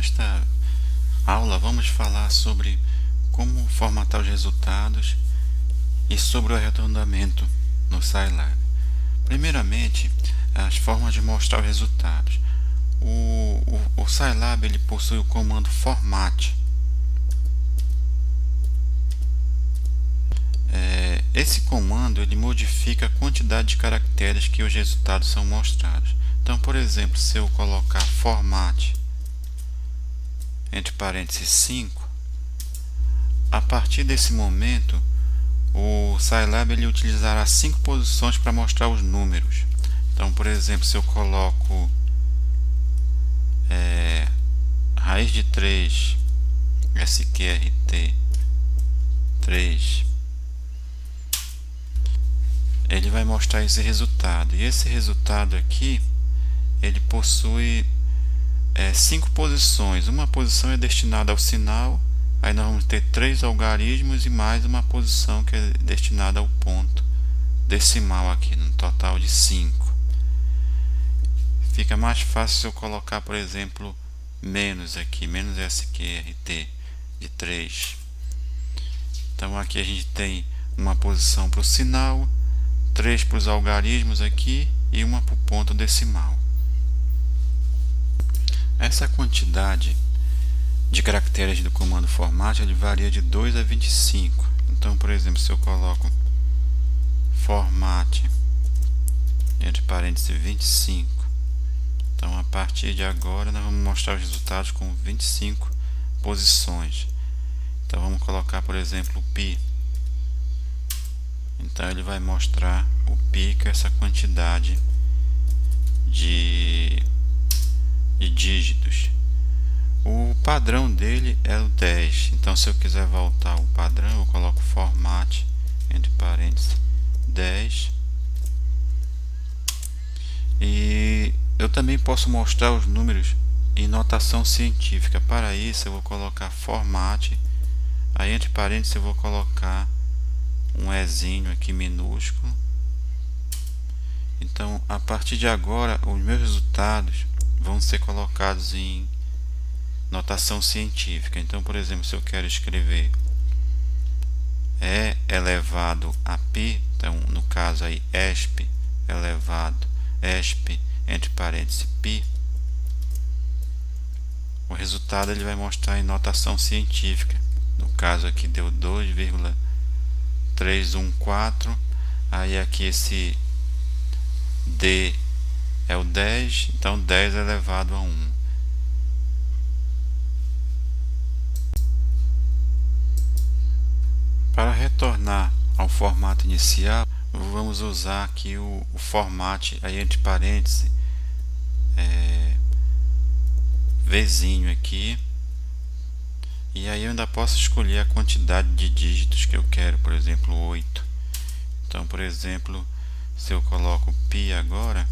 nesta aula vamos falar sobre como formatar os resultados e sobre o arredondamento no Scilab. Primeiramente, as formas de mostrar os resultados. O Scilab ele possui o comando format. Esse comando ele modifica a quantidade de caracteres que os resultados são mostrados. Então, por exemplo, se eu colocar format entre parênteses 5, a partir desse momento o Scilab ele utilizará 5 posições para mostrar os números. Então, por exemplo, se eu coloco raiz de 3 sqrt 3, ele vai mostrar esse resultado. E esse resultado aqui ele possui 5 posições. Uma posição é destinada ao sinal. Aí nós vamos ter 3 algarismos e mais uma posição que é destinada ao ponto decimal aqui, no total de 5. Fica mais fácil se eu colocar, por exemplo, menos aqui, menos sqrt de 3. Então aqui a gente tem uma posição para o sinal, 3 para os algarismos aqui e uma para o ponto decimal. Essa quantidade de caracteres do comando format ele varia de 2 a 25. Então, por exemplo, se eu coloco format entre parênteses 25, então a partir de agora nós vamos mostrar os resultados com 25 posições. Então vamos colocar, por exemplo, o π. Então ele vai mostrar o π, que é essa quantidade de dígitos. O padrão dele é o 10. Então, se eu quiser voltar ao padrão, eu coloco format entre parênteses 10. E eu também posso mostrar os números em notação científica. Para isso, eu vou colocar format. Aí, entre parênteses, eu vou colocar um ezinho aqui minúsculo. Então, a partir de agora, os meus resultados vão ser colocados em notação científica. Então, por exemplo, se eu quero escrever E elevado a π, então no caso aí ESP elevado ESP entre parênteses π, o resultado ele vai mostrar em notação científica. No caso aqui deu 2,314. Aí aqui esse D é o 10, então 10 elevado a 1. Para retornar ao formato inicial, vamos usar aqui o format aí entre parênteses Vzinho aqui, e aí eu ainda posso escolher a quantidade de dígitos que eu quero, por exemplo 8. Então, por exemplo, se eu coloco π agora,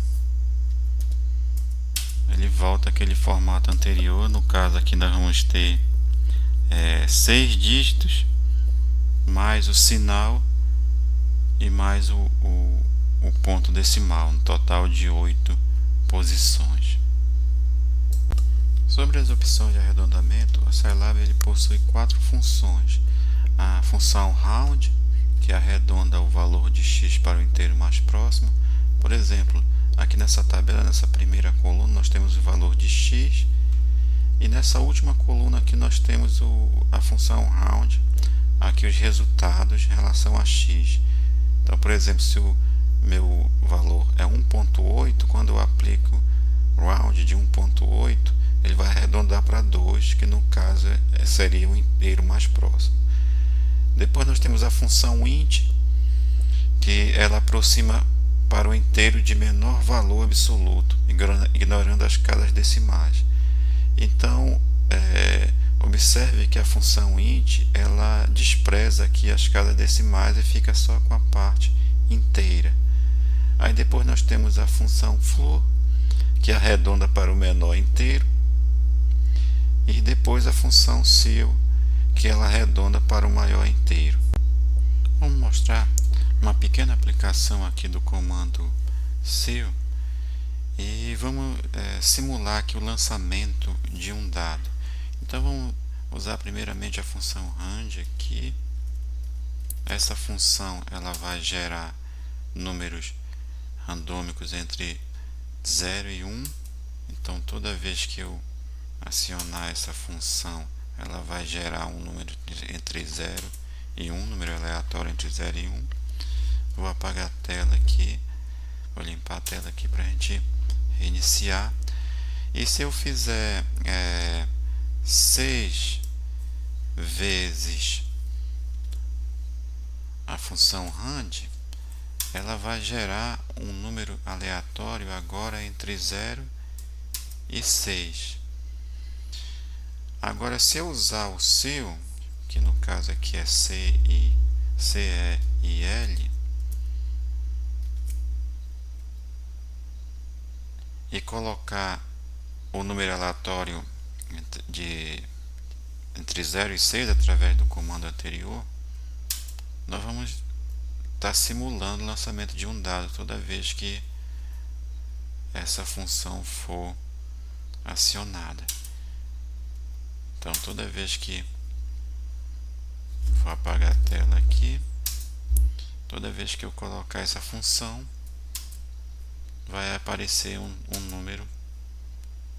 ele volta aquele formato anterior. No caso aqui nós vamos ter 6 dígitos mais o sinal e mais o ponto decimal, no total de 8 posições. Sobre as opções de arredondamento, o Scilab ele possui 4 funções. A função round, que arredonda o valor de x para o inteiro mais próximo. Por exemplo, aqui nessa tabela, nessa primeira coluna, nós temos o valor de x, e nessa última coluna aqui nós temos a função round, aqui os resultados em relação a x. Então, por exemplo, se o meu valor é 1.8, quando eu aplico round de 1.8, ele vai arredondar para 2, que no caso seria o inteiro mais próximo. Depois nós temos a função int, que ela aproxima para o inteiro de menor valor absoluto, ignorando as casas decimais. Então, observe que a função int ela despreza aqui as casas decimais e fica só com a parte inteira. Aí depois nós temos a função floor, que arredonda para o menor inteiro, e depois a função ceil, que ela arredonda para o maior inteiro. Vamos mostrar uma pequena aplicação aqui do comando ceil e vamos simular aqui o lançamento de um dado. Então vamos usar primeiramente a função rand aqui. Essa função ela vai gerar números randômicos entre 0 e 1. Então toda vez que eu acionar essa função, ela vai gerar um número entre 0 e 1, número aleatório entre 0 e 1. Vou apagar a tela aqui, vou limpar a tela aqui para a gente reiniciar. E se eu fizer 6 vezes a função rand, ela vai gerar um número aleatório agora entre 0 e 6. Agora, se eu usar o seu, que no caso aqui é C, E e L, e colocar o número aleatório entre 0 e 6 através do comando anterior, nós vamos estar simulando o lançamento de um dado toda vez que essa função for acionada. Então toda vez que vou apagar a tela aqui, toda vez que eu colocar essa função, vai aparecer um número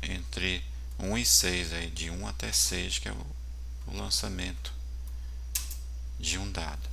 entre 1 e 6, aí, de 1 até 6, que é o lançamento de um dado.